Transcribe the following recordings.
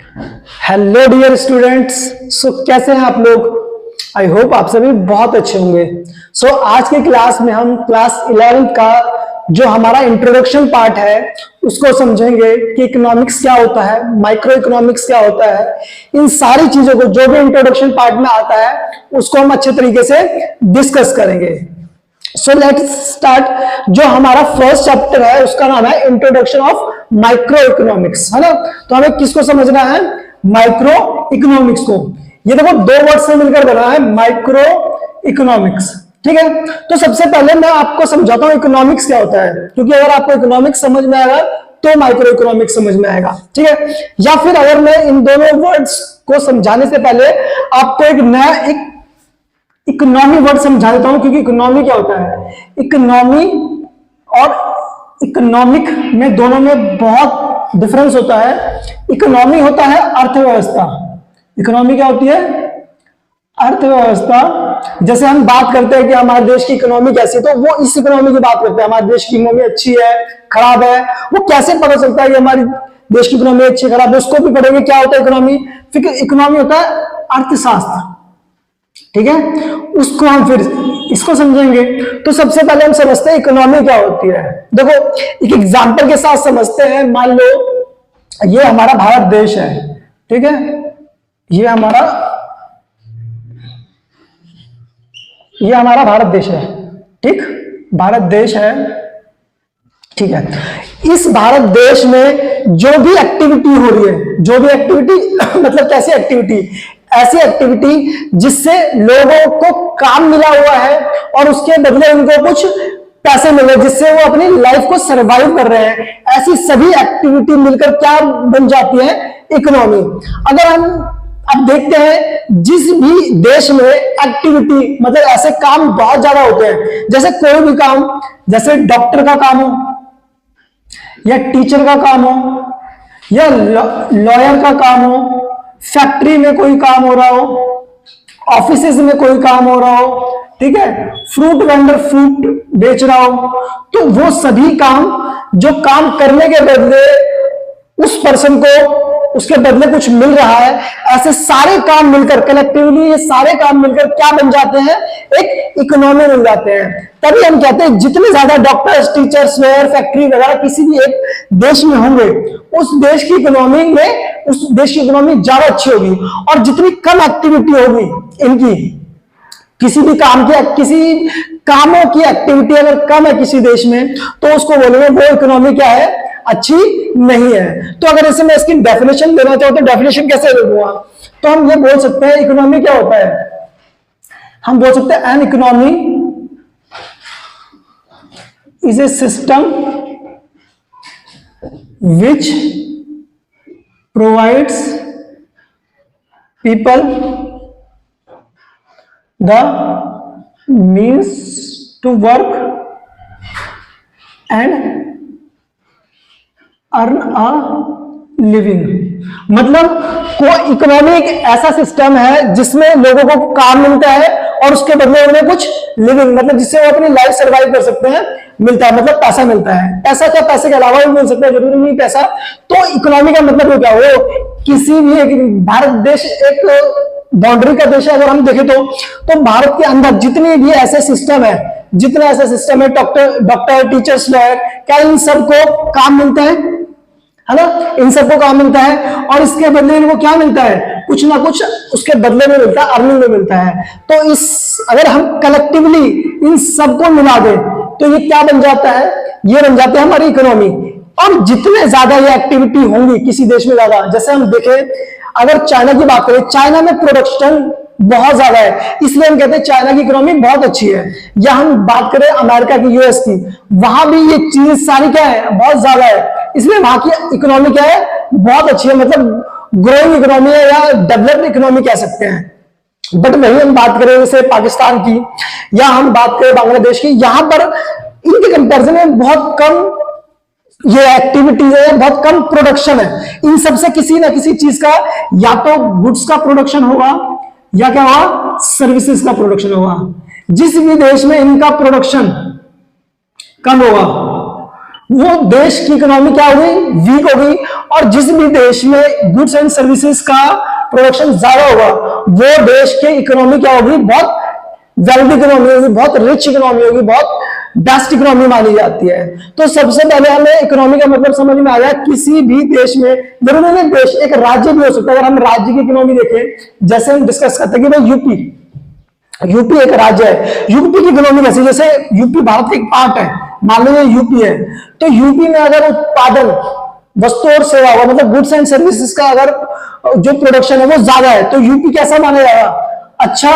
Hello dear students. सो कैसे हैं आप लोग? आई होप आप सभी बहुत अच्छे होंगे। सो आज की क्लास में हम क्लास 11 का जो हमारा इंट्रोडक्शन पार्ट है उसको समझेंगे कि इकोनॉमिक्स क्या होता है, माइक्रो इकोनॉमिक्स क्या होता है। इन सारी चीजों को जो भी इंट्रोडक्शन पार्ट में आता है उसको हम अच्छे तरीके से डिस्कस करेंगे। So let's start. जो हमारा फर्स्ट चैप्टर है उसका नाम है इंट्रोडक्शन ऑफ माइक्रो इकोनॉमिक्स, है ना। तो हमें किसको समझना है? माइक्रो इकोनॉमिक्स को। ये देखो दो वर्ड से मिलकर बना है माइक्रो इकोनॉमिक्स, ठीक है। तो सबसे पहले मैं आपको समझाता हूं इकोनॉमिक्स क्या होता है, क्योंकि अगर आपको इकोनॉमिक्स समझ में आएगा तो माइक्रो इकोनॉमिक्स समझ में आएगा, ठीक है। या फिर अगर मैं इन दोनों वर्ड्स को समझाने से पहले आपको एक नया इकोनॉमी वर्ड समझा देता हूं, क्योंकि इकोनॉमी क्या होता है। इकोनॉमी और इकोनॉमिक में दोनों में बहुत डिफरेंस होता है। इकोनॉमी होता है अर्थव्यवस्था। इकोनॉमी क्या होती है? अर्थव्यवस्था। जैसे हम बात करते हैं कि हमारे देश की इकोनॉमी कैसी है, तो वो इस इकोनॉमी की बात करते हैं। हमारे देश की इकोनॉमी अच्छी है, खराब है, वो कैसे पता चलता है कि हमारी देश की इकोनॉमी अच्छी खराब है, उसको भी पढ़ेंगे। क्या होता है इकोनॉमी? फिर इकोनॉमी होता है अर्थशास्त्र, ठीक है। उसको हम फिर इसको समझेंगे। तो सबसे पहले हम समझते हैं इकोनॉमी क्या होती है। देखो एक एग्जांपल के साथ समझते हैं। मान लो ये हमारा भारत देश है, ठीक है। ये हमारा भारत देश है, ठीक। भारत देश है, ठीक है। इस भारत देश में जो भी एक्टिविटी हो रही है, जो भी एक्टिविटी मतलब कैसी एक्टिविटी? ऐसी एक्टिविटी जिससे लोगों को काम मिला हुआ है और उसके बदले उनको कुछ पैसे मिले, जिससे वो अपनी लाइफ को सरवाइव कर रहे हैं। ऐसी सभी एक्टिविटी मिलकर क्या बन जाती है? इकोनॉमी। अगर हम अब देखते हैं जिस भी देश में एक्टिविटी मतलब ऐसे काम बहुत ज्यादा होते हैं, जैसे कोई भी काम, जैसे डॉक्टर का काम हो या टीचर का काम हो या लॉयर का काम हो, फैक्ट्री में कोई काम हो रहा हो, ऑफिसेज में कोई काम हो रहा हो, ठीक है, फ्रूट वेंडर फ्रूट बेच रहा हो, तो वो सभी काम जो काम करने के बदले उस पर्सन को उसके बदले कुछ मिल रहा है, ऐसे सारे काम मिलकर कलेक्टिवली ये सारे काम मिलकर क्या बन जाते हैं? एक इकोनॉमी बन जाते हैं। तभी हम कहते हैं जितने ज्यादा डॉक्टर्स, टीचर्स, लॉयर, फैक्ट्री वगैरह किसी भी एक देश में होंगे, उस देश की इकोनॉमी में उस देश की इकोनॉमी ज्यादा अच्छी होगी। और जितनी कम एक्टिविटी होगी इनकी, किसी भी काम की, किसी कामों की एक्टिविटी अगर कम है किसी देश में, तो उसको बोलेंगे वो इकोनॉमी क्या है? अच्छी नहीं है। तो अगर इसे मैं इसकी डेफिनेशन देना चाहूं तो डेफिनेशन कैसे दे दूंगा? तो हम ये बोल सकते हैं इकोनॉमी क्या होता है। हम बोल सकते हैं an economy is a system which provides people the means to work and earn a living. मतलब कोई इकोनॉमी एक ऐसा सिस्टम है जिसमें लोगों को काम मिलता है और उसके बदले उन्हें कुछ लिविंग मतलब जिससे वो अपनी लाइफ सर्वाइव कर सकते हैं मिलता है, मतलब पैसा मिलता है। पैसा क्या, पैसे के अलावा भी मिल सकता है, जरूरी नहीं पैसा। तो इकोनॉमी का मतलब क्या हो? किसी भी एक भारत देश एक बाउंड्री का देश है। अगर हम देखें तो भारत के अंदर जितने भी ऐसे सिस्टम है, जितने ऐसे सिस्टम है, डॉक्टर, टीचर्स, लॉयर, क्या इन सबको काम मिलता है ना? इन सबको काम मिलता है और इसके बदले इनको क्या मिलता है? कुछ ना कुछ उसके बदले में मिलता है, अर्निंग में मिलता है। तो अगर हम कलेक्टिवली इन सबको मिला दें तो ये क्या बन जाता है? ये बन जाता है हमारी इकोनॉमी। और जितने ज्यादा ये एक्टिविटी होंगी किसी देश में ज्यादा, जैसे हम देखें अगर चाइना की बात करें, चाइना में प्रोडक्शन बहुत ज्यादा है, इसलिए हम कहते हैं चाइना की इकोनॉमी बहुत अच्छी है। या हम बात करें अमेरिका की, यूएस की, वहां भी ये चीज सारी क्या है? बहुत ज्यादा है, इसलिए वहां की इकोनॉमी क्या है? बहुत अच्छी है, मतलब ग्रोइंग इकोनॉमी है या डेवलप्ड इकोनॉमी कह सकते हैं। बट वही हम बात करें जैसे पाकिस्तान की या हम बात करें बांग्लादेश की, यहां पर इनके कंपेरिजन में बहुत कम ये एक्टिविटीज है, बहुत कम प्रोडक्शन है। इन सबसे किसी ना किसी चीज का या तो गुड्स का प्रोडक्शन होगा या क्या होगा? सर्विसेज का प्रोडक्शन होगा। जिस भी देश में इनका प्रोडक्शन कम होगा वो देश की इकोनॉमी क्या हो गई, वीक हो गई। और जिस भी देश में गुड्स एंड सर्विसेज का प्रोडक्शन ज्यादा होगा, वो देश की इकोनॉमी क्या होगी, बहुत वेल्दी इकोनॉमी होगी, बहुत रिच इकोनॉमी होगी, बहुत बेस्ट इकोनॉमी मानी जाती है। तो सबसे पहले हमें इकोनॉमी का मतलब समझ में आया। किसी भी देश में, जरूरी नहीं देश, एक राज्य भी हो सकता है। अगर हम राज्य की इकोनॉमी देखें, जैसे हम डिस्कस करते हैं कि भाई यूपी एक राज्य है, यूपी की इकोनॉमी कैसी, जैसे यूपी भारत का एक पार्ट है, मान लो यूपी है, तो यूपी में अगर उत्पादन वस्तु और सेवा हुआ, मतलब गुड्स एंड सर्विसेज का अगर जो प्रोडक्शन है वो ज्यादा है, तो यूपी कैसा माना जाएगा, अच्छा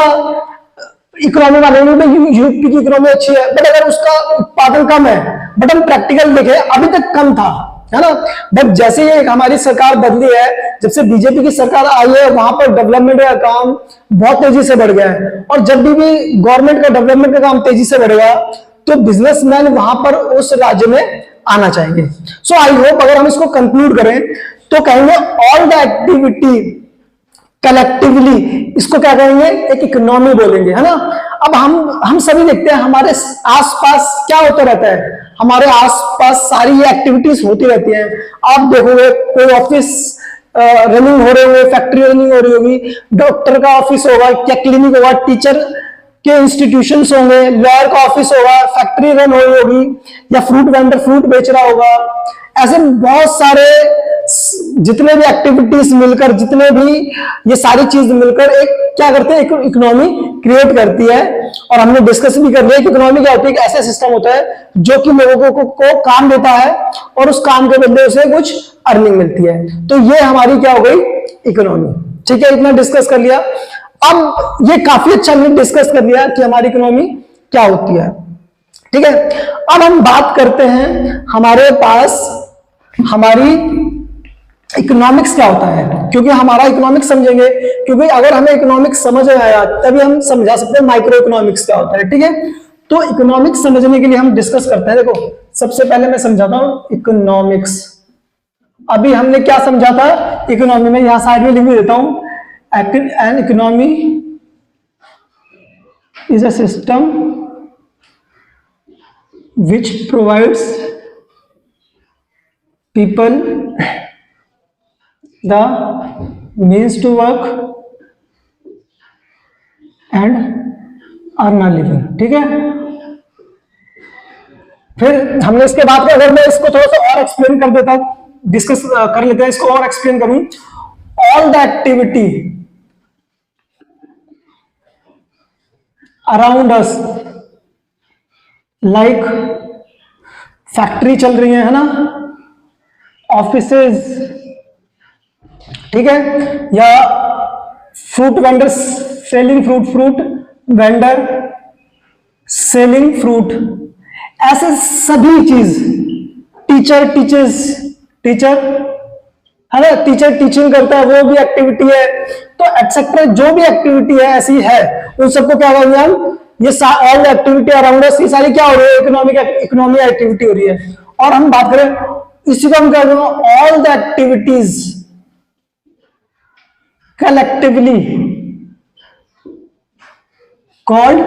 इकोनॉमी मानेंगे, तो यूपी की इकोनॉमी अच्छी है। बट अगर उसका उत्पादन कम है, बट हम प्रैक्टिकल देखें अभी तक कम था, है ना। बट जैसे ये हमारी सरकार बदली है, जब से बीजेपी की सरकार आई है, वहां पर डेवलपमेंट का काम बहुत तेजी से बढ़ गया है। और जब भी गवर्नमेंट का डेवलपमेंट का काम तेजी से बढ़ेगा, तो बिजनेसमैन वहां पर उस राज्य में आना चाहेंगे। सो आई होप अगर हम इसको कंक्लूड करें तो कहेंगे ऑल द एक्टिविटी कलेक्टिवली, इसको क्या कहेंगे, एक इकोनॉमी बोलेंगे, है ना। अब हम सभी देखते हैं हमारे आसपास क्या होता रहता है, हमारे आसपास सारी ये एक्टिविटीज होती रहती हैं। आप देखोगे कोई ऑफिस रनिंग हो रहे होंगे, फैक्ट्री रनिंग हो रही होगी, डॉक्टर का ऑफिस होगा, क्या क्लिनिक होगा, टीचर के इंस्टीट्यूशंस होंगे, लॉयर का ऑफिस होगा, फैक्ट्री रन हो रही होगी, या फ्रूट वेंडर फ्रूट बेच रहा होगा। ऐसे बहुत सारे जितने भी एक्टिविटीज मिलकर, जितने भी ये सारी चीज मिलकर एक क्या करते हैं, इकोनॉमी क्रिएट करती है। और हमने डिस्कस भी कर लिया कि इकोनॉमी क्या होती है, एक ऐसा सिस्टम होता है जो कि लोगों को काम देता है और उस काम के बदले उसे कुछ अर्निंग मिलती है। तो ये हमारी क्या हो गई, इकोनॉमी। ठीक है, इतना डिस्कस कर लिया। अब ये काफी अच्छा हमने डिस्कस कर लिया कि हमारी इकोनॉमी क्या होती है। ठीक है, अब हम बात करते हैं हमारे पास हमारी इकोनॉमिक्स क्या होता है, क्योंकि हमारा इकोनॉमिक्स समझेंगे, क्योंकि अगर हमें इकोनॉमिक्स समझ में आया तभी हम समझा सकते हैं माइक्रो इकोनॉमिक्स क्या होता है। ठीक है, तो इकोनॉमिक्स समझने के लिए हम डिस्कस करते हैं। देखो, सबसे पहले मैं समझाता हूं इकोनॉमिक्स। अभी हमने क्या समझा था इकोनॉमी में, यहां साइड में लिख देता हूं, an economy is a system which provides people the means to work and earn a living। ठीक है, फिर हमने इसके बाद अगर मैं इसको थोड़ा सा और एक्सप्लेन कर देता, डिस्कस कर लेते हैं, इसको और एक्सप्लेन करूं, all the activity around us, like factory चल रही है ना, ऑफिसेज, ठीक है, या fruit vendors selling fruit vendor selling fruit, ऐसे सभी चीज, टीचर है ना, टीचर टीचिंग करता है, वो भी एक्टिविटी है। तो एक्सेट्रा जो भी एक्टिविटी है ऐसी है, उन सबको क्या कहेंगे हम, ये ऑल एक्टिविटी अराउंड अस, ये सारी क्या हो रही है, इकोनॉमिक एक्टिविटी हो रही है। और हम बात करें इसी को हम क्या कहेंगे, all the activities collectively called,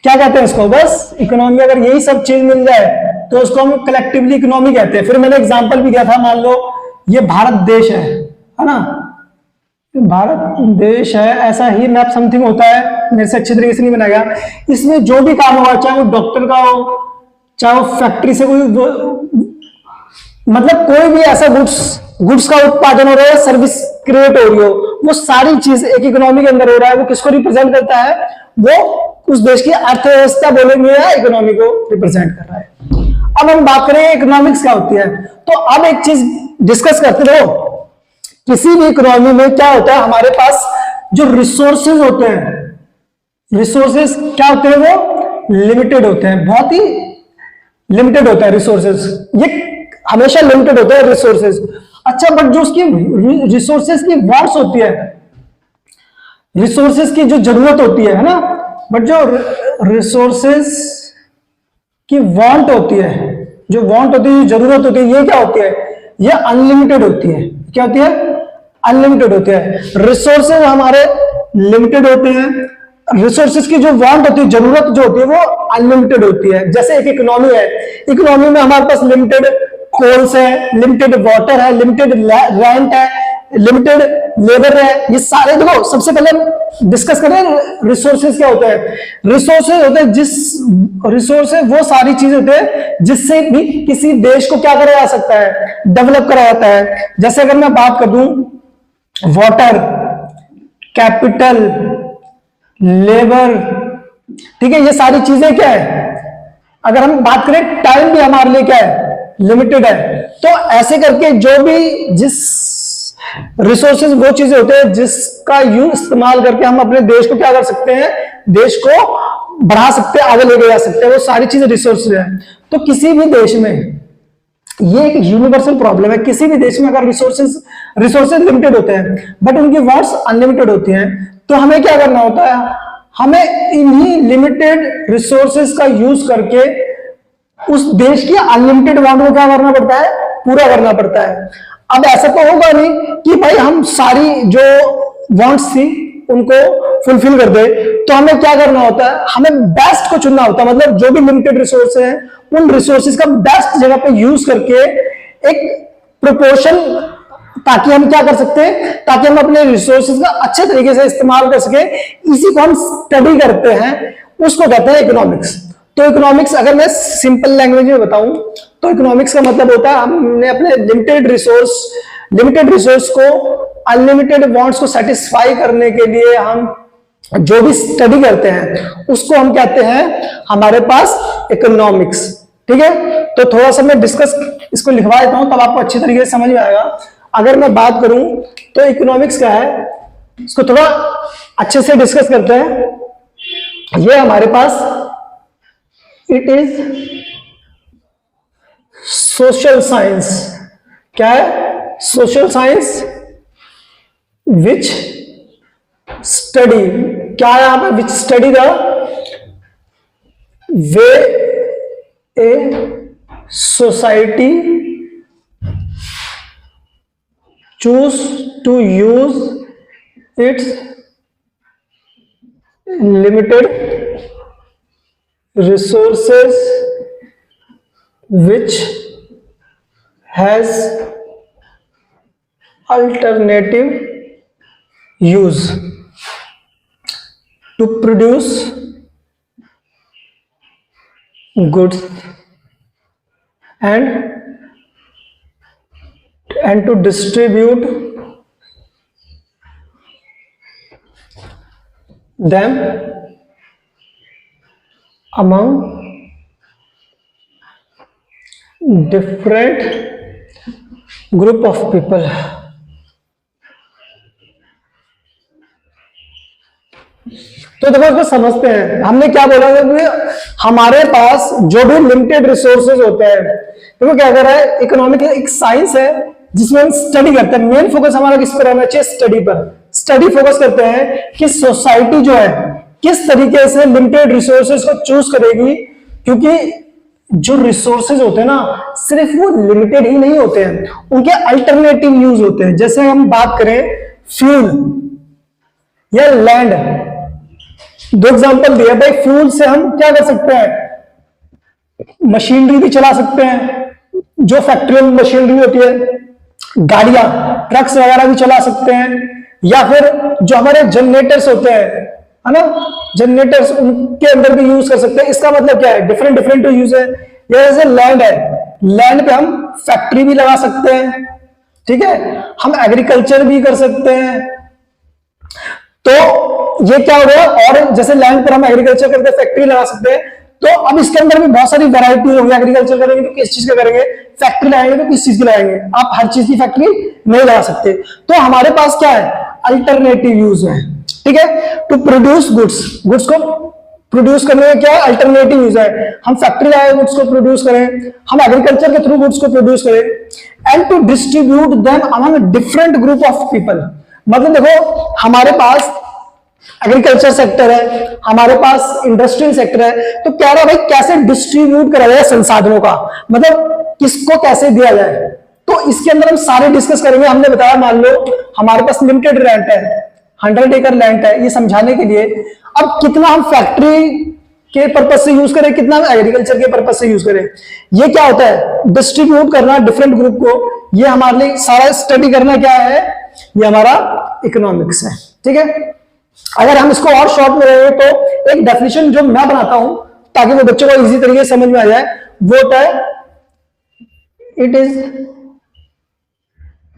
क्या कहते हैं इसको, बस इकोनॉमी। अगर यही सब चीज मिल जाए तो उसको हम कलेक्टिवली इकोनॉमी कहते हैं। फिर मैंने एग्जांपल भी दिया था, मान लो ये भारत देश है ना, भारत देश है, ऐसा ही मैप समथिंग होता है, मेरे से अच्छे तरीके से नहीं बनाया गया। इसमें जो भी काम होगा, चाहे वो डॉक्टर का हो, चाहे वो फैक्ट्री से कोई मतलब कोई भी ऐसा गुड्स का उत्पादन हो रहा है, सर्विस क्रिएट हो रही हो, वो सारी चीज एक इकोनॉमी के अंदर हो रहा है। वो किसको रिप्रेजेंट करता है, वो उस देश की अर्थव्यवस्था बोलेंगे या इकोनॉमी को रिप्रेजेंट कर रहा है। अब हम बात करें इकोनॉमिक्स क्या होती है, तो अब एक चीज डिस्कस करते रहो, किसी भी इकोनॉमी में क्या होता है, हमारे पास जो रिसोर्सेज होते हैं, रिसोर्सेज क्या होते हैं, वो लिमिटेड होते हैं, बहुत ही लिमिटेड होता है रिसोर्सेज, ये हमेशा लिमिटेड होता है रिसोर्सेज। अच्छा, बट जो उसकी रिसोर्सेज की वांट्स होती है, रिसोर्सेज की जो जरूरत होती है ना, बट जो रिसोर्सेज की वांट होती है, जो वांट होती है, जो जरूरत होती है, ये क्या होती है, ये अनलिमिटेड होती है। क्या होती है, अनलिमिटेड होती है। रिसोर्सेज हमारे लिमिटेड होते हैं, रिसोर्सेज की जो वांट होती है, जरूरत जो होती है वो अनलिमिटेड होती है। जैसे एक इकोनॉमी है, इकोनॉमी में हमारे पास लिमिटेड कोल्स है, लिमिटेड वाटर है, लिमिटेड रेंट है, लिमिटेड लेबर है। ये सारे देखो, सबसे पहले हम डिस्कस करें रिसोर्सेज क्या होते हैं। रिसोर्सेज होते हैं रिसोर्सेज वो सारी चीजें होते हैं जिससे भी किसी देश को क्या करा जा सकता है, डेवलप करा जाता है। जैसे अगर मैं बात कर दूं, वाटर, कैपिटल, लेबर, ठीक है, ये सारी चीजें क्या है। अगर हम बात करें, टाइम भी हमारे लिए क्या है, लिमिटेड है। तो ऐसे करके जो भी जिस रिसोर्सेज वो चीजें होते हैं जिसका यूज इस्तेमाल करके हम अपने देश को क्या कर सकते हैं, देश को बढ़ा सकते हैं, आगे लेके जा सकते हैं, वो सारी चीजें रिसोर्सेज है। तो किसी भी देश में ये एक यूनिवर्सल प्रॉब्लम है, किसी भी देश में अगर रिसोर्सेज लिमिटेड होते हैं बट उनकी वांट्स अनलिमिटेड होती हैं, तो हमें क्या करना होता है, हमें इन्हीं लिमिटेड रिसोर्सेज का यूज करके उस देश की अनलिमिटेड वांट को क्या करना पड़ता है, पूरा करना पड़ता है। अब ऐसा तो होगा नहीं कि भाई हम सारी जो वांट्स थी उनको फुलफिल कर दे, तो हमें क्या करना होता है, हमें बेस्ट को चुनना होता है। मतलब जो भी लिमिटेड रिसोर्स है उन रिसोर्सेज का बेस्ट जगह पे यूज करके एक प्रोपोर्शन, ताकि हम क्या कर सकते हैं, ताकि हम अपने रिसोर्सेज का अच्छे तरीके से इस्तेमाल कर सके। इसी को हम स्टडी करते हैं, उसको कहते हैं इकोनॉमिक्स। तो इकोनॉमिक्स अगर मैं सिंपल लैंग्वेज में बताऊं तो इकोनॉमिक्स का मतलब होता है हमने अपने लिमिटेड रिसोर्स को अनलिमिटेड वांट्स को सेटिस्फाई करने के लिए हम जो भी स्टडी करते हैं उसको हम कहते हैं हमारे पास इकोनॉमिक्स। ठीक है, तो थोड़ा सा मैं डिस्कस इसको लिखवा देता हूं, तब आपको अच्छी तरीके से समझ में आएगा। अगर मैं बात करूं तो इकोनॉमिक्स क्या है, इसको थोड़ा अच्छे से डिस्कस करते हैं। ये हमारे पास इट इज सोशल साइंस। क्या है, सोशल साइंस विच स्टडी, क्या है यहां पर, which study the way a society choose to use its limited resources which has alternative use to produce goods and to distribute them among different group of people। तो देखो इसको समझते हैं, हमने क्या बोला था कि हमारे पास जो भी लिमिटेड रिसोर्सेज होते हैं, देखो क्या कर रहा है, इकोनॉमिक एक साइंस है जिसमें हम स्टडी करते हैं। मेन फोकस हमारा किस पर रहना चाहिए, स्टडी पर। स्टडी फोकस करते हैं कि सोसाइटी जो है किस तरीके से लिमिटेड रिसोर्सेज को चूज करेगी, क्योंकि जो रिसोर्सेज होते हैं ना सिर्फ वो लिमिटेड ही नहीं होते हैं, उनके अल्टरनेटिव यूज होते हैं। जैसे हम बात करें फ्यूल या लैंड, दो एग्जांपल दिए भाई। फ्यूल से हम क्या कर सकते हैं, मशीनरी भी चला सकते हैं, जो फैक्ट्री में मशीनरी होती है, गाड़ियां ट्रक्स वगैरह भी चला सकते हैं, या फिर जो हमारे जनरेटर्स होते हैं, है ना, जनरेटर्स उनके अंदर भी यूज कर सकते हैं। इसका मतलब क्या है, डिफरेंट डिफरेंट यूज है। जैसे लैंड है, लैंड पे हम फैक्ट्री भी लगा सकते हैं, ठीक है, हम एग्रीकल्चर भी कर सकते हैं। तो ये क्या हो गया, और जैसे लैंड पर हम एग्रीकल्चर करते हैं, फैक्ट्री लगा सकते हैं। तो अब इसके अंदर भी बहुत सारी वैरायटी होगी। एग्रीकल्चर करेंगे तो किस चीज का करेंगे, फैक्ट्री लगाएंगे तो किस चीज की लगाएंगे, आप हर चीज की फैक्ट्री नहीं लगा सकते। तो हमारे पास क्या है, अल्टरनेटिव यूज है। ठीक है, टू प्रोड्यूस गुड्स, गुड्स को प्रोड्यूस करने में क्या है, अल्टरनेटिव यूज है। हम फैक्ट्री लगाए गुड्स को प्रोड्यूस करें, हम एग्रीकल्चर के थ्रू गुड्स को प्रोड्यूस करें। And to distribute them among different group of people. मतलब देखो हमारे पास एग्रीकल्चर सेक्टर है, हमारे पास इंडस्ट्रियल सेक्टर है, तो कह रहा है भाई कैसे डिस्ट्रीब्यूट करा जाए संसाधनों का, मतलब किसको कैसे दिया जाए। तो इसके अंदर हम सारे डिस्कस करेंगे। हमने बताया मान लो हमारे पास लिमिटेड रेंट है, 100 एकड़ लैंड है, ये समझाने के लिए। अब कितना हम फैक्ट्री के पर्पज से यूज करें, कितना एग्रीकल्चर के पर्पज से यूज करें, ये क्या होता है, डिस्ट्रीब्यूट करना डिफरेंट ग्रुप को, ये हमारे लिए सारा स्टडी करना क्या है, ये हमारा इकोनॉमिक्स है। ठीक है, अगर हम इसको और शॉर्ट में रहे तो एक डेफिनेशन जो मैं बनाता हूं ताकि वो बच्चों को इजी तरीके से समझ में आ जाए, वो होता है it is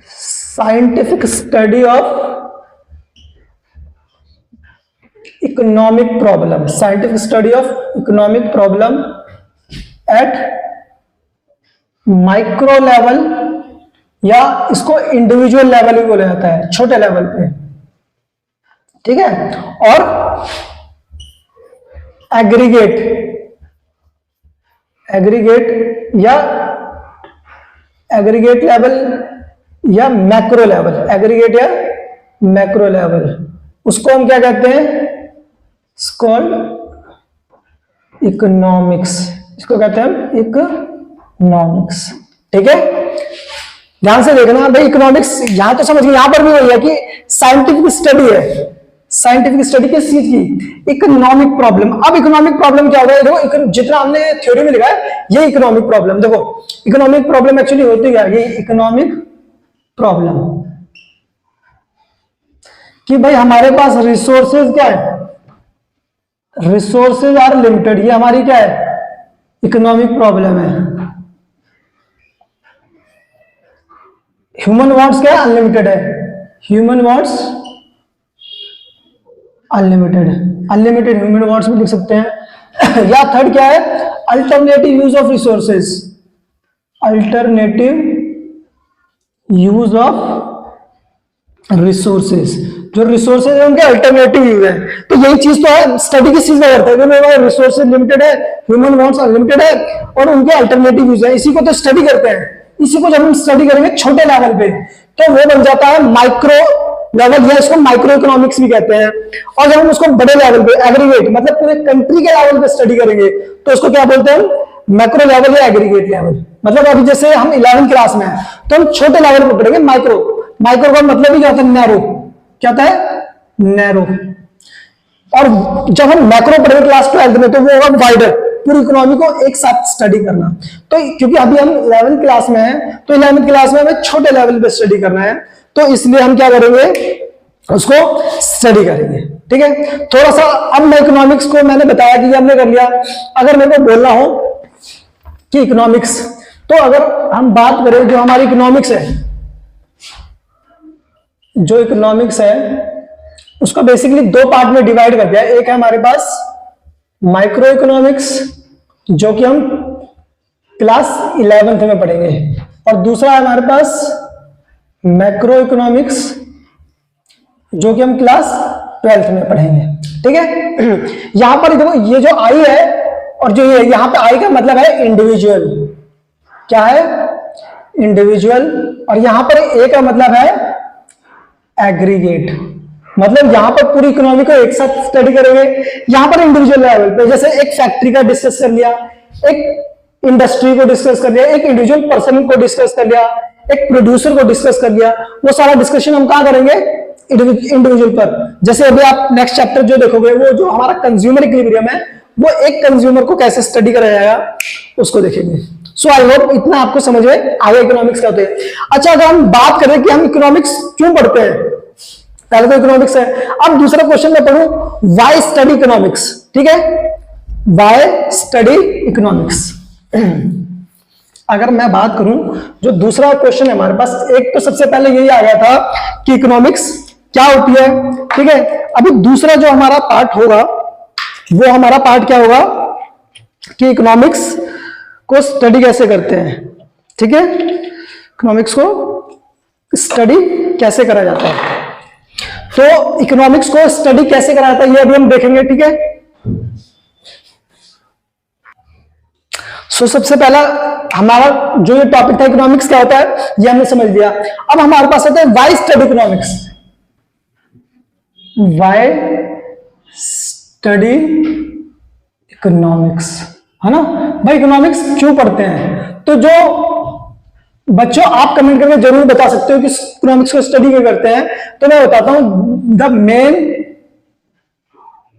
scientific study of economic problem, scientific study of economic problem at micro level, या इसको इंडिविजुअल लेवल भी बोला जाता है, छोटे लेवल पे। ठीक है, और एग्रीगेट लेवल या मैक्रो लेवल, एग्रीगेट या मैक्रो लेवल, उसको हम क्या कहते हैं, इकोनॉमिक्स, इसको कहते हैं हम इकोनॉमिक्स। ठीक है, ध्यान से देखना भाई, इकोनॉमिक्स यहां तो समझ गए, यहां पर भी वही है कि साइंटिफिक स्टडी है, साइंटिफिक स्टडी किस चीज की, इकोनॉमिक प्रॉब्लम। अब इकोनॉमिक प्रॉब्लम क्या होता है, देखो जितना हमने थ्योरी में लिखा है ये इकोनॉमिक प्रॉब्लम, देखो इकोनॉमिक प्रॉब्लम एक्चुअली होती क्या है, ये इकोनॉमिक प्रॉब्लम कि भाई हमारे पास रिसोर्सेज क्या है, रिसोर्सेज आर लिमिटेड, ये हमारी क्या है, इकोनॉमिक प्रॉब्लम है। ह्यूमन वांट्स क्या है, अनलिमिटेड है, human wants unlimited, unlimited human wants भी लिख सकते हैं। या थर्ड क्या है, alternative use of resources, alternative use of resources, जो रिसोर्सेज है उनके अल्टरनेटिव यूज है। तो यही चीज तो है, स्टडी किस चीज का करता है, रिसोर्सेज लिमिटेड है, ह्यूमन वांट्स अनलिमिटेड है, और उनके अल्टरनेटिव यूज है, इसी को तो स्टडी करते हैं। इसी को जब हम स्टडी करेंगे छोटे लेवल पे तो वो बन जाता है माइक्रो लेवल, या इसको माइक्रो इकोनॉमिक्स भी कहते हैं। और जब हम उसको बड़े लेवल पे एग्रीगेट मतलब पूरे कंट्री के लेवल पे स्टडी करेंगे तो उसको क्या बोलते हैं, मैक्रो लेवल या एग्रीगेट लेवल। मतलब अभी जैसे हम 11वीं क्लास में हैं तो हम छोटे लेवल पे पढ़ेंगे माइक्रो, माइक्रो का मतलब ही क्या होता है, नैरो, क्या होता है, नैरो। और जब हम मैक्रो पढ़ेंगे क्लास 12th में तो वो होगा वाइडर, पूरी इकोनॉमी को एक साथ स्टडी करना। तो क्योंकि अभी हम 11th क्लास में हैं तो 11th क्लास में हमें छोटे लेवल पे स्टडी करना है, तो इसलिए हम क्या करेंगे, उसको स्टडी करेंगे। ठीक है, थोड़ा सा अब मैं इकोनॉमिक्स को मैंने बताया कि हमने कर लिया। अगर मेरे को बोलना हो कि इकोनॉमिक्स, तो अगर हम बात करें जो हमारी इकोनॉमिक्स है, जो इकोनॉमिक्स है उसको बेसिकली दो पार्ट में डिवाइड कर दिया। एक है हमारे पास माइक्रो इकोनॉमिक्स जो कि हम क्लास 11th में पढ़ेंगे, और दूसरा है हमारे पास मैक्रो इकोनॉमिक्स जो कि हम क्लास 12th में पढ़ेंगे। ठीक है, यहां पर देखो ये जो आई है और जो ये यहां पे आई का मतलब है इंडिविजुअल, क्या है, इंडिविजुअल, और यहां पर ए का मतलब है एग्रीगेट, मतलब यहां पर पूरी इकोनॉमी को एक साथ स्टडी करेंगे। यहां पर इंडिविजुअल लेवल पे जैसे एक फैक्ट्री का डिस्कस कर लिया, एक इंडस्ट्री को डिस्कस कर लिया, एक इंडिविजुअल पर्सन को डिस्कस कर लिया, एक प्रोड्यूसर को डिस्कस कर लिया, वो सारा डिस्कशन हम कहां करेंगे, इंडिविजुअल पर। जैसे अभी आप नेक्स्ट चैप्टर जो देखोगे वो जो हमारा कंज्यूमर इक्विलिब्रियम है, वो एक कंज्यूमर को कैसे स्टडी करा जाएगा उसको देखेंगे। सो आई होप इतना आपको समझ में आगे इकोनॉमिक्स का होते हैं। अच्छा, अगर हम बात करें कि हम इकोनॉमिक्स क्यों पढ़ते हैं, पहले तो इकोनॉमिक्स है, अब दूसरा क्वेश्चन मैं पढ़ूं व्हाई स्टडी इकोनॉमिक्स। ठीक है, व्हाई स्टडी इकोनॉमिक्स। अगर मैं बात करूं जो दूसरा क्वेश्चन है हमारे पास, एक तो सबसे पहले यही आ गया था कि इकोनॉमिक्स क्या होती है। ठीक है, अभी दूसरा जो हमारा पार्ट होगा वो हमारा पार्ट क्या होगा कि इकोनॉमिक्स को स्टडी कैसे करते हैं। ठीक है, इकोनॉमिक्स को स्टडी कैसे करा जाता है, तो इकोनॉमिक्स को स्टडी कैसे करा जाता है ये अभी हम देखेंगे। ठीक है, सो सबसे पहला हमारा जो ये टॉपिक था इकोनॉमिक्स क्या होता है ये हमने समझ लिया। अब हमारे पास आता है why study economics, why study economics, है ना भाई, इकोनॉमिक्स क्यों पढ़ते हैं। तो जो बच्चों आप कमेंट करके जरूर बता सकते हो कि इकोनॉमिक्स को स्टडी क्यों करते हैं। तो मैं बताता हूं, the main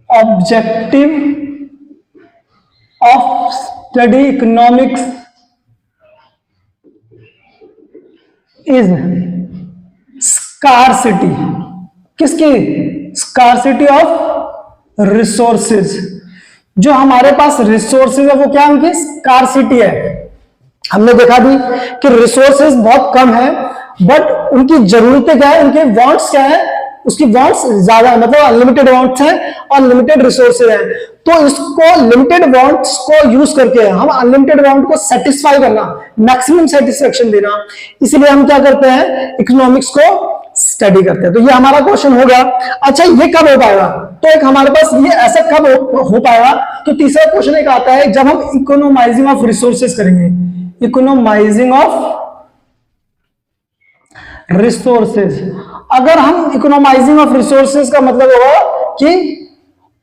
objective of study economics is scarcity. किसकी? Scarcity of resources. जो हमारे पास रिसोर्सेज है वो क्या है? उनकी स्कार्सिटी है। हमने देखा भी कि रिसोर्सेज बहुत कम है, बट उनकी जरूरतें क्या है, उनके वांट्स क्या है, उसकी वांट्स ज्यादा है, मतलब अनलिमिटेड वांट्स हैं और लिमिटेड रिसोर्सेज हैं। तो इसको लिमिटेड वांट्स को यूज करके हम अनलिमिटेड वांट को सेटिस्फाई करना, मैक्सिमम सेटिस्फेक्शन देना, इसलिए हम क्या करते हैं? इकोनॉमिक्स को स्टडी करते हैं। तो ये हमारा क्वेश्चन हो गया। अच्छा, ये कब हो पाएगा? तो एक हमारे पास ये ऐसा कब हो पाएगा? तो तीसरा क्वेश्चन एक आता है जब हम इकोनोमाइजिंग ऑफ रिसोर्सेज करेंगे। इकोनोमाइजिंग ऑफ रिसोर्सेज। अगर हम इकोनोमाइजिंग ऑफ रिसोर्सेज का मतलब होगा कि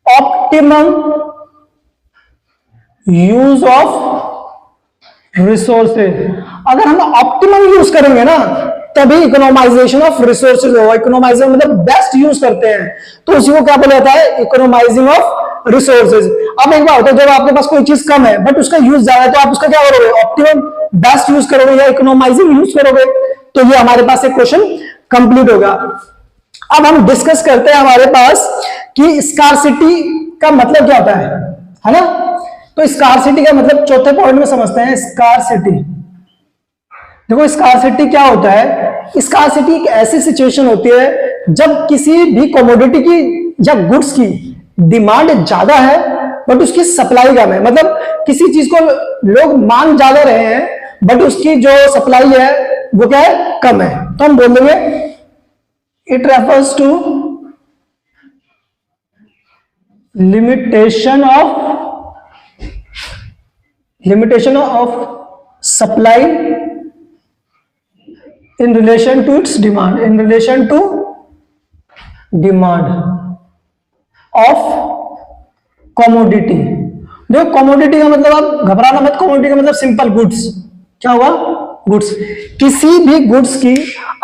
ऑप्टिमम यूज ऑफ रिसोर्सेज। अगर हम ऑप्टिमम यूज करेंगे ना, तभी इकोनोमाइजेशन ऑफ रिसोर्सेज होगा। इकोनोमाइजेशन मतलब बेस्ट यूज करते हैं, तो उसी को क्या बोला जाता है? इकोनोमाइजिंग ऑफ रिसोर्सेज। अब एक बात होता है, जब आपके पास कोई चीज कम है बट उसका यूज ज्यादा है, तो आप उसका क्या करोगे? ऑप्टिमम बेस्ट यूज करोगे या इकोनोमाइजिंग यूज करोगे? तो ये हमारे पास एक क्वेश्चन कंप्लीट होगा। अब हम डिस्कस करते हैं हमारे पास कि स्कार्सिटी का मतलब क्या होता है ना? तो स्कार्सिटी का मतलब चौथे पॉइंट में समझते हैं। स्कार्सिटी, देखो स्कार्सिटी क्या होता है? स्कार्सिटी एक ऐसी सिचुएशन होती है जब किसी भी कमोडिटी की या गुड्स की डिमांड ज्यादा है बट उसकी सप्लाई कम है। मतलब किसी चीज को लोग मांग ज्यादा रहे हैं बट उसकी जो सप्लाई है वो क्या है? कम है। तो हम बोल देंगे it refers to limitation of supply in relation to its demand, in relation to demand of commodity। देखो कमोडिटी का मतलब, आप घबराना मत, कमोडिटी का मतलब सिंपल गुड्स। क्या हुआ? गुड्स। किसी भी गुड्स की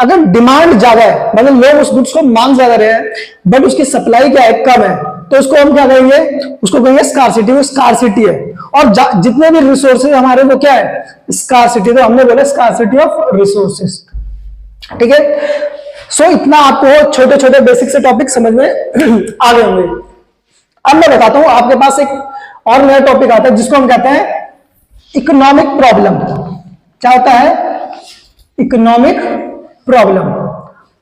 अगर डिमांड ज्यादा है, मतलब लोग उस गुड्स को मांग ज्यादा रहे हैं बट उसकी सप्लाई क्या है? कम है, तो उसको हम क्या कहेंगे? उसको कहेंगे स्कार्सिटी। वो स्कार्सिटी है। और जितने भी रिसोर्सेज हमारे वो क्या है? स्कार्सिटी। तो हमने बोला स्कार्सिटी ऑफ रिसोर्सेज। ठीक है। सो इतना आपको छोटे छोटे बेसिक से टॉपिक समझ में आ गए होंगे। अब मैं बताता हूं, आपके पास एक और नया टॉपिक आता है जिसको हम कहते हैं इकोनॉमिक प्रॉब्लम। क्या होता है? Economic problem.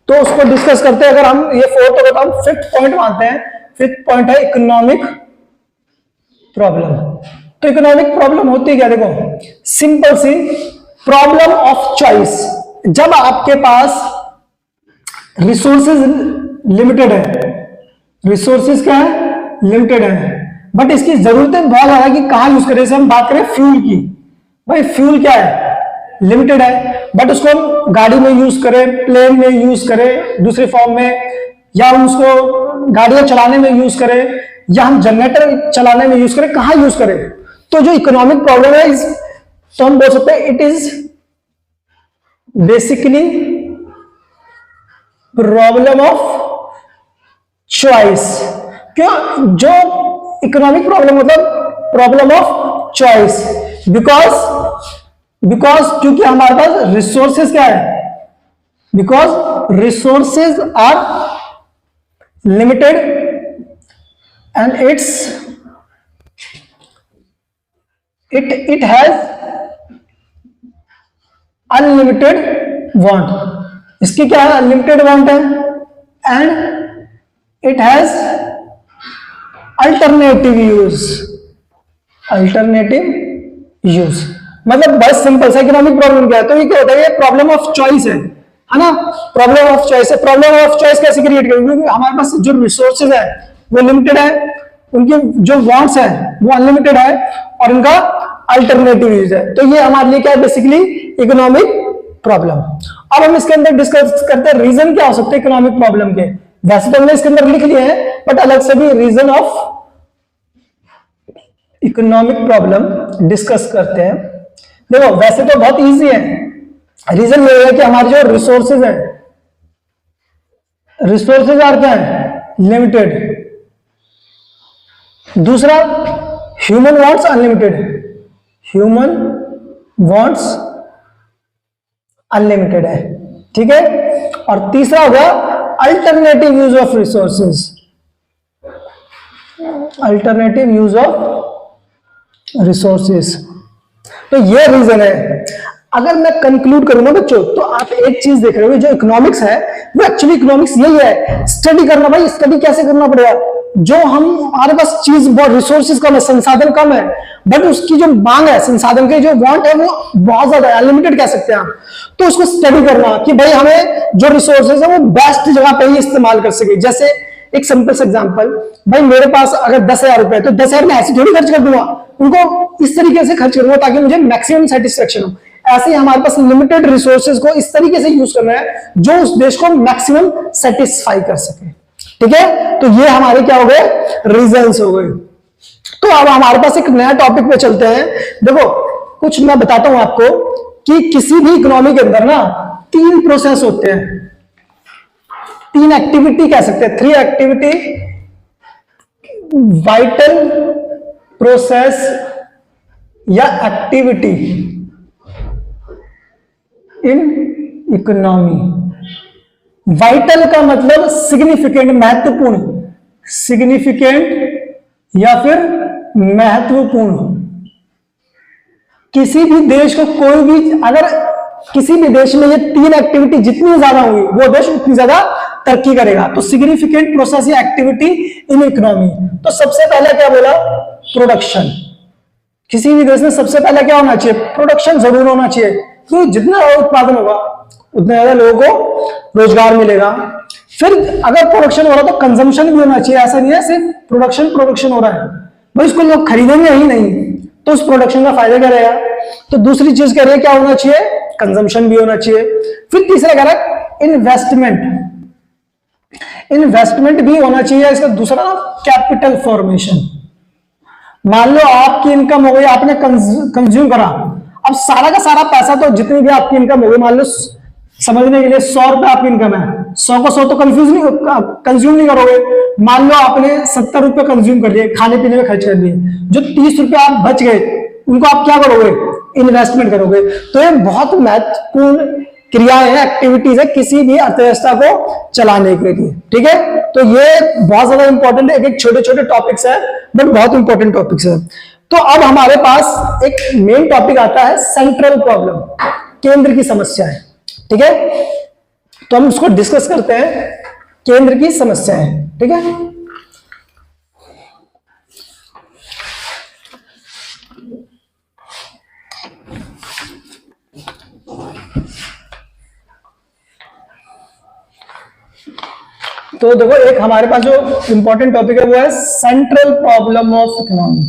तो उसको डिस्कस करते हैं। अगर हम ये फोर्थ होगा तो हम फिफ्थ पॉइंट मानते हैं। फिफ्थ पॉइंट है इकोनॉमिक प्रॉब्लम। तो इकोनॉमिक प्रॉब्लम होती है क्या? देखो सिंपल सी प्रॉब्लम ऑफ चॉइस। जब आपके पास रिसोर्सेज लिमिटेड है, रिसोर्सेज क्या है? लिमिटेड है, बट इसकी जरूरतें बहुत ज्यादा कि कहां यूज करें। जैसे हम बात करें फ्यूल की, भाई फ्यूल क्या है? लिमिटेड है, बट उसको हम गाड़ी में यूज करें, प्लेन में यूज करें दूसरे फॉर्म में, या हम उसको गाड़ियां चलाने में यूज करें, या हम जनरेटर चलाने में यूज करें, कहां यूज करें? तो जो इकोनॉमिक प्रॉब्लम है तो हम बोल सकते हैं it is basically problem of choice. क्यों? जो इकोनॉमिक प्रॉब्लम मतलब प्रॉब्लम ऑफ चॉइस, बिकॉज क्योंकि हमारे पास रिसोर्सेज क्या है? Because resources are limited and it has unlimited want. इसकी क्या है? अनलिमिटेड वांट है and it has alternative use. मतलब बहुत सिंपल सा इकोनॉमिक प्रॉब्लम क्या है? तो ये क्या होता है? ये प्रॉब्लम ऑफ चॉइस है ना? प्रॉब्लम ऑफ चॉइस है। प्रॉब्लम ऑफ चॉइस कैसे क्रिएट करेंगे? क्योंकि हमारे पास जो रिसोर्सेज है वो लिमिटेड है, उनके जो वांट्स है वो अनलिमिटेड है और इनका अल्टरनेटिव यूज है। तो ये हमारे लिए क्या है? Basically economic problem. अब हम इसके अंदर डिस्कस करते हैं रीजन क्या हो सकते हैं इकोनॉमिक प्रॉब्लम के। वैसे तो हमने इसके अंदर लिख लिए हैं, बट अलग से भी reason of economic problem discuss करते हैं। देखो वैसे तो बहुत इजी है, रीजन ये है कि हमारे जो रिसोर्सेज हैं, रिसोर्सेज आर क्या है, लिमिटेड। दूसरा, human wants unlimited, human wants unlimited है, ठीक है। और तीसरा होगा alternative use of resources, alternative use of resources. तो ये रीजन है। अगर मैं कंक्लूड करूं ना बच्चों, तो आप एक चीज देख रहे हो, जो इकोनॉमिक्स है वो एक्चुअली इकोनॉमिक्स यही है, स्टडी करना। भाई स्टडी कैसे करना पड़ेगा, जो हमारे पास चीज बहुत, रिसोर्सेज कम है, संसाधन कम है, बट उसकी जो मांग है, संसाधन के जो वांट है वो बहुत ज्यादा है, अनलिमिटेड कह सकते हैं आप। तो उसको स्टडी करना कि भाई हमें जो रिसोर्सेज है वो बेस्ट जगह पे ही इस्तेमाल कर सके। जैसे एक सिंपल सा एग्जांपल, भाई मेरे पास अगर 10,000 रुपए, तो 10,000 में ऐसे थोड़ी खर्च कर दूंगा, उनको इस तरीके से खर्च करूंगा ताकि मुझे मैक्सिमम सेटिस्फेक्शन हो। ऐसे ही हमारे पास लिमिटेड रिसोर्सेज को इस तरीके से यूज करना है जो उस देश को मैक्सिमम सेटिस्फाई कर सके, ठीक है। तो ये हमारे क्या हो गए, रीजंस हो गए। तो अब हमारे पास एक नया टॉपिक पे चलते हैं। देखो कुछ मैं बताता हूं आपको कि किसी भी इकोनॉमी के अंदर ना 3 प्रोसेस होते हैं, 3 एक्टिविटी कह सकते हैं, 3 एक्टिविटी, वाइटल प्रोसेस या एक्टिविटी इन इकोनॉमी। वाइटल का मतलब सिग्निफिकेंट, महत्वपूर्ण, सिग्निफिकेंट या फिर महत्वपूर्ण। किसी भी देश को कोई भी, अगर किसी भी देश में ये 3 एक्टिविटी जितनी ज्यादा हुई वो देश उतनी ज्यादा तरक्की करेगा। तो सिग्निफिकेंट प्रोसेस या एक्टिविटी इन इकोनॉमी। तो सबसे पहले क्या बोला, प्रोडक्शन। किसी भी देश में सबसे पहले क्या होना चाहिए, प्रोडक्शन जरूर होना चाहिए, क्योंकि जितना उत्पादन होगा उतने ज्यादा लोगों को रोजगार मिलेगा। फिर अगर प्रोडक्शन हो रहा है तो कंजम्पशन भी होना चाहिए। ऐसा नहीं है सिर्फ प्रोडक्शन हो रहा है, भाई इसको लोग खरीदेंगे ही नहीं, तो उस प्रोडक्शन का फायदा क्या रहेगा। तो दूसरी चीज कह रही है क्या होना चाहिए, कंजम्पशन भी होना चाहिए। फिर तीसरा कह रहा है इन्वेस्टमेंट, इन्वेस्टमेंट भी होना चाहिए। इसका दूसरा कैपिटल फॉर्मेशन। मान लो आपकी इनकम हो गई, आपने कंज्यूम करा, अब सारा का सारा पैसा, तो जितनी भी आपकी इनकम हो गई, मान लो समझने के लिए 100 रुपए आपकी इनकम है, 100 को 100 तो कंज्यूम नहीं करोगे। मान लो आपने 70 रुपए कंज्यूम कर लिए, खाने पीने में खर्च कर लिए, जो 30 रुपए आप बच गए उनको आप क्या करोगे, इन्वेस्टमेंट करोगे। तो ये बहुत महत्वपूर्ण क्रियाएं हैं, एक्टिविटीज है किसी भी अर्थव्यवस्था को चलाने के लिए, ठीक है। तो ये बहुत ज्यादा इंपॉर्टेंट है, एक छोटे छोटे टॉपिक्स है बट बहुत इंपॉर्टेंट टॉपिक्स है। तो अब हमारे पास एक मेन टॉपिक आता है सेंट्रल प्रॉब्लम, केंद्र की समस्या है, ठीक है। तो हम उसको डिस्कस करते हैं, केंद्र की समस्या है, ठीक है। तो देखो एक हमारे पास जो इंपॉर्टेंट टॉपिक है वो है central problem of economy,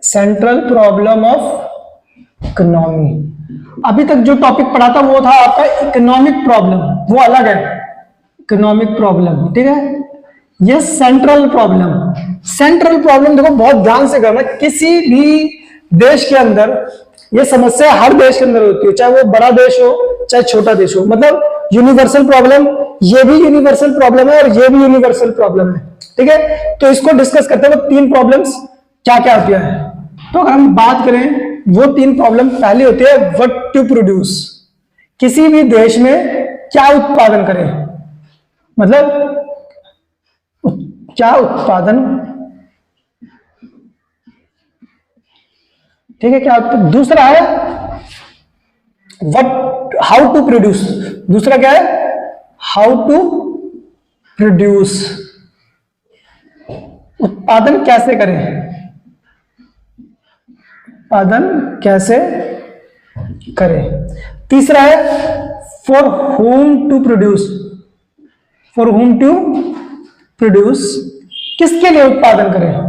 central problem of economy. अभी तक जो टॉपिक पढ़ा था वो था आपका इकोनॉमिक प्रॉब्लम, वो अलग है, इकोनॉमिक प्रॉब्लम, ठीक है। ये सेंट्रल प्रॉब्लम, सेंट्रल प्रॉब्लम देखो बहुत ध्यान से करना, किसी भी देश के अंदर ये समस्या हर देश के अंदर होती है, चाहे वो बड़ा देश हो चाहे छोटा देश हो, मतलब यूनिवर्सल प्रॉब्लम, ये भी यूनिवर्सल प्रॉब्लम है और ये भी यूनिवर्सल प्रॉब्लम है, ठीक है। तो इसको डिस्कस करते हैं, 3 प्रॉब्लम्स क्या क्या होती है। तो अगर हम बात करें, वो 3 प्रॉब्लम पहली होती है व्हाट टू प्रोड्यूस, किसी भी देश में क्या उत्पादन करें, मतलब क्या उत्पादन, ठीक है, क्या। दूसरा है व्हाट, हाउ टू प्रोड्यूस, दूसरा क्या है हाउ टू प्रोड्यूस, उत्पादन कैसे करें, उत्पादन कैसे करें। तीसरा है for whom to produce, for whom to produce, किसके लिए उत्पादन करें।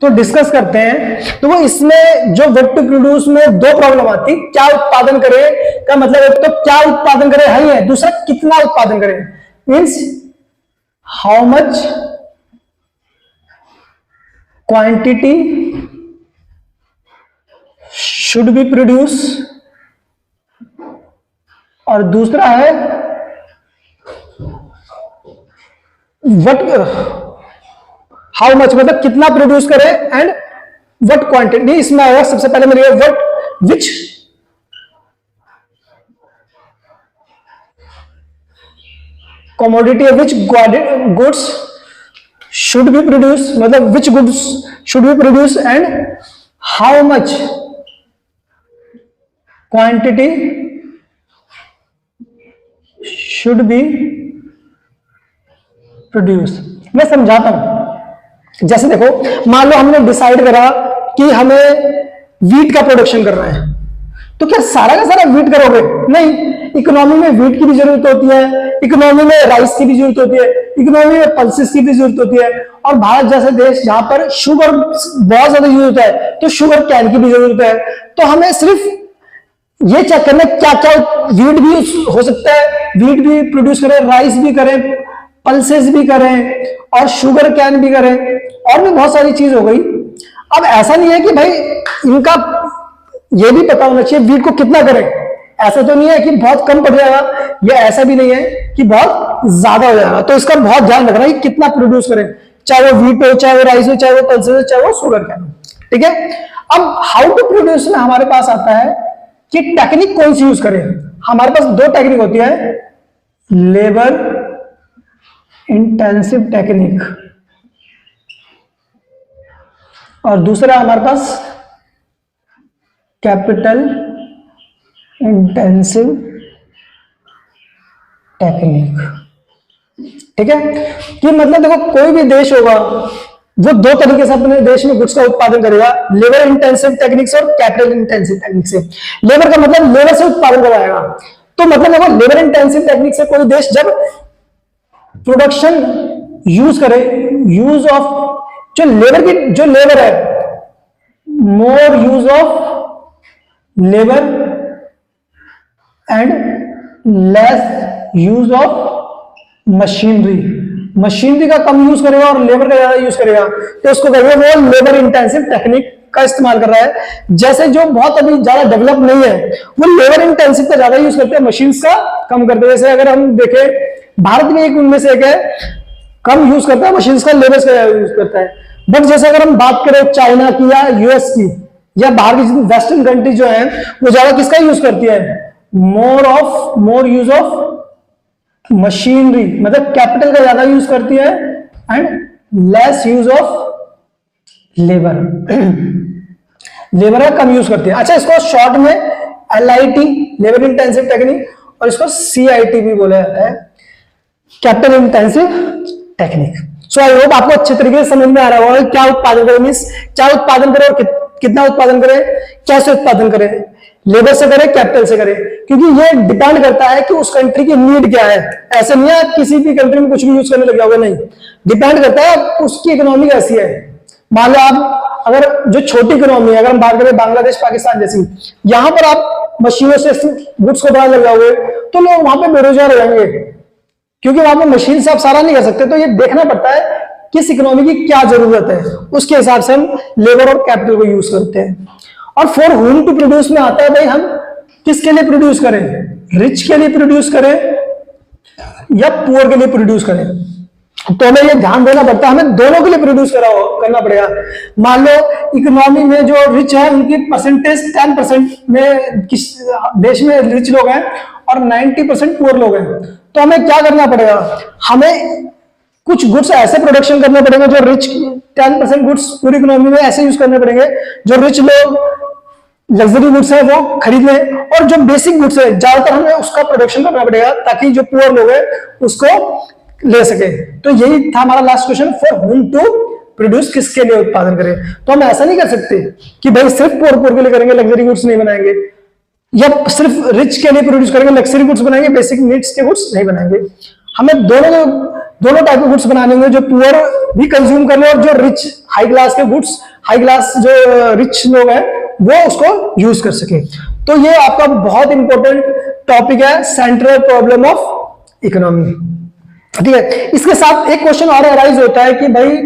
तो डिस्कस करते हैं। तो वो इसमें जो व्हाट टू प्रोड्यूस में 2 प्रॉब्लम आती, क्या उत्पादन करें का मतलब एक तो क्या उत्पादन करें है, दूसरा कितना उत्पादन करें, means how much quantity should be produce, और दूसरा है व्हाट, हाउ मच, मतलब कितना प्रोड्यूस करे, एंड व्हाट क्वांटिटी। इसमें आएगा सबसे पहले मेरे what which commodity of which goods should be produced, मतलब which goods should be produced and how much quantity should be produced। मैं समझाता हूं। जैसे देखो, मान लो हमने डिसाइड करा कि हमें वीट का प्रोडक्शन करना है, तो क्या सारा का सारा वीट करोगे? नहीं, इकोनॉमी में वीट की भी जरूरत होती है, इकोनॉमी में राइस की भी जरूरत होती है, इकोनॉमी में पल्सेस की भी जरूरत होती है, और भारत जैसे देश जहां पर शुगर बहुत ज्यादा यूज होता है तो शुगर कैन की भी जरूरत है। तो हमें सिर्फ ये चेक करना क्या क्या वीट भी हो सकता है, वीट भी प्रोड्यूस करें, राइस भी करें, पल्सेस भी करें, और शुगर कैन भी करें, और भी बहुत सारी चीज हो गई। अब ऐसा नहीं है कि भाई इनका ये भी पता होना चाहिए वीट को कितना करें, ऐसा तो नहीं है कि बहुत कम पड़ जाएगा, या ऐसा भी नहीं है कि बहुत ज्यादा हो जाएगा। तो इसका बहुत ध्यान रखना है कि कितना प्रोड्यूस करें, चाहे वो वीट हो, चाहे वो राइस हो, चाहे वो पल्सेस हो, चाहे वो शुगर कैन हो। ठीक है, अब हाउ टू प्रोड्यूस में हमारे पास आता है कि टेक्निक कौन सी यूज करें। हमारे पास दो टेक्निक होती है, लेबर इंटेंसिव टेक्निक, और दूसरा हमारे पास कैपिटल इंटेंसिव टेक्निक। ठीक है, कि मतलब देखो कोई भी देश होगा वो दो तरीके से अपने देश में गुड्स का उत्पादन करेगा, लेबर इंटेंसिव टेक्निक से और कैपिटल इंटेंसिव टेक्निक से। लेबर का मतलब लेबर से उत्पादन करवाएगा, तो मतलब देखो लेबर इंटेंसिव टेक्निक से कोई देश जब प्रोडक्शन यूज करे, यूज ऑफ जो लेबर है, more use of labour and less use of machinery का कम यूज करेगा और लेबर का ज्यादा यूज करेगा, तो उसको कहेंगे वो लेबर इंटेंसिव टेक्निक का इस्तेमाल कर रहा है। जैसे जो बहुत अभी ज्यादा डेवलप नहीं है वो लेबर इंटेंसिव का ज्यादा यूज करते हैं, मशीन्स का कम करते हैं। जैसे अगर हम देखें भारत में एक उनमें से एक है, कम यूज करता है मशीन्स का, लेबर का यूज करता है। बट जैसे अगर हम बात करें चाइना की या यूएस की या बाहर की वेस्टर्न कंट्री जो है वो ज्यादा किसका यूज करती है, मोर यूज ऑफ मशीनरी, मतलब कैपिटल का ज्यादा यूज करती है and less use of labour का कम यूज करती है। अच्छा, इसको शॉर्ट में LIT लेबर इंटेंसिव टेक्निक और इसको CIT भी बोला जाता है, capital intensive technique. So I hope आपको अच्छे तरीके से समझ में आ रहा होगा क्या उत्पादन करें, मीन्स क्या उत्पादन करें और कितना उत्पादन करें, कैसे उत्पादन करें, लेबर से करें, कैपिटल से करें, क्योंकि ये डिपेंड करता है कि उस कंट्री की नीड क्या है। ऐसे नहीं है किसी भी कंट्री में कुछ भी यूज करने लग जाओगे, नहीं, डिपेंड करता है उसकी इकोनॉमी कैसी है। मान लो आप अगर जो छोटी इकोनॉमी है, अगर हम बात करें बांग्लादेश पाकिस्तान जैसी, यहां पर आप मशीनों से गुड्स को बनाने लग जाओगे तो लोग वहां पे बेरोजगार हो जाएंगे, क्योंकि वहां पर मशीन से आप सारा नहीं कर सकते। तो ये देखना पड़ता है किस इकोनॉमी की क्या जरूरत है, उसके हिसाब से हम लेबर और कैपिटल को यूज करते हैं। और फॉर होम टू प्रोड्यूस में आता है भाई हम किसके लिए प्रोड्यूस करें, रिच के लिए प्रोड्यूस करें या पुअर के लिए प्रोड्यूस करें। तो हमें ये ध्यान देना पड़ता है, हमें दोनों के लिए प्रोड्यूस करना पड़ेगा। मान लो इकोनॉमी में जो रिच है उनकी परसेंटेज 10% में किस देश में रिच लोग हैं और 90% पुअर लोग हैं, तो हमें क्या करना पड़ेगा, हमें कुछ गुड्स ऐसे प्रोडक्शन करने पड़ेंगे जो रिच 10% गुड्स पूरी इकोनॉमी में ऐसे यूज करने पड़ेंगे जो रिच लोग लग्जरी गुड्स है वो खरीद लें, और जो बेसिक गुड्स है ज्यादातर हमें उसका प्रोडक्शन करना पड़ेगा ताकि जो पुअर लोग है उसको ले सके। तो यही था हमारा last question, for whom to produce, किसके लिए उत्पादन करें। तो हम ऐसा नहीं कर सकते कि भाई सिर्फ पुअर के लिए करेंगे, लग्जरी गुड्स नहीं बनाएंगे, या सिर्फ रिच के लिए प्रोड्यूस करेंगे, लग्जरी गुड्स बनाएंगे, बेसिक नीड्स के गुड्स नहीं बनाएंगे। हमें दोनों टाइप के गुड्स बनाने होंगे, जो पुअर भी कंज्यूम कर ले और जो रिच हाई क्लास के गुड्स, हाई क्लास जो रिच लोग हैं वो उसको यूज कर सके। तो ये आपका बहुत इंपॉर्टेंट टॉपिक है, सेंट्रल प्रॉब्लम ऑफ इकोनॉमी। ठीक है, इसके साथ एक क्वेश्चन और अराइज होता है कि भाई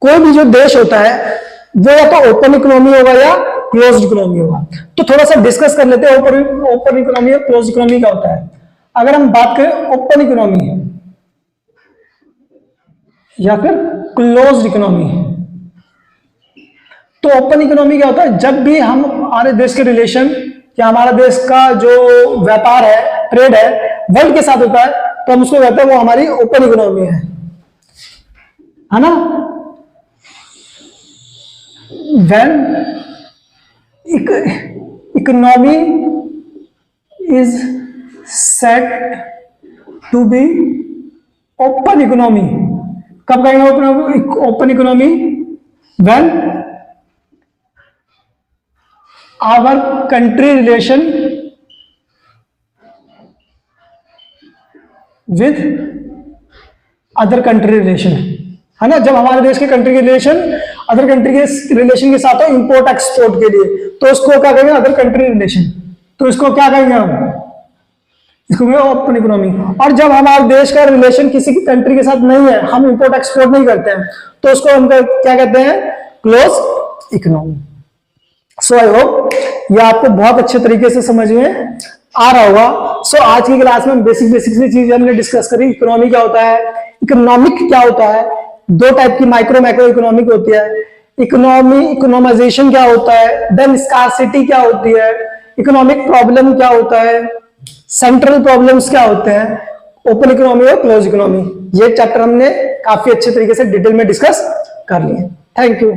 कोई भी जो देश होता है वो या तो ओपन इकोनॉमी होगा या क्लोज्ड इकोनॉमी होगा। तो थोड़ा सा डिस्कस कर लेते हैं ओपन इकोनॉमी और क्लोज्ड इकोनॉमी क्या होता है। अगर हम बात करें ओपन इकोनॉमी या फिर क्लोज्ड इकोनॉमी, तो ओपन इकोनॉमी क्या होता है, जब भी हम हमारे देश के रिलेशन या हमारा देश का जो व्यापार है, ट्रेड है, वर्ल्ड के साथ होता है, तो हम उसको कहते हैं वो हमारी ओपन इकोनॉमी है ना। when economy is said to be open economy, कब कहेंगे open economy, when our country relation with other country relation, है ना, जब हमारे देश के कंट्री के रिलेशन अदर कंट्री के रिलेशन के साथ हो इंपोर्ट एक्सपोर्ट के लिए, तो उसको क्या कहेंगे, अदर कंट्री रिलेशन। तो इसको क्या कहेंगे हम, इसको कहेंगे ओपन इकोनॉमी। और जब हमारे देश का रिलेशन किसी की कंट्री के साथ नहीं है, हम इंपोर्ट एक्सपोर्ट नहीं करते हैं, तो उसको हम क्या कहते हैं, close economy. So I hope ये आपको बहुत अच्छे तरीके से समझ में आ रहा होगा। सो आज की क्लास में बेसिक सी चीजें हमने डिस्कस करी। इकोनॉमी क्या होता है, इकोनॉमिक क्या होता है, दो टाइप की माइक्रो मैक्रो इकोनॉमिक होती है, इकोनॉमी इकोनॉमाइजेशन क्या होता है, देन स्कार्सिटी क्या होती है, इकोनॉमिक प्रॉब्लम क्या होता है, सेंट्रल प्रॉब्लम्स क्या होते हैं, ओपन इकोनॉमी और क्लोज इकोनॉमी। ये चैप्टर हमने काफी अच्छे तरीके से डिटेल में डिस्कस कर लिए। Thank you.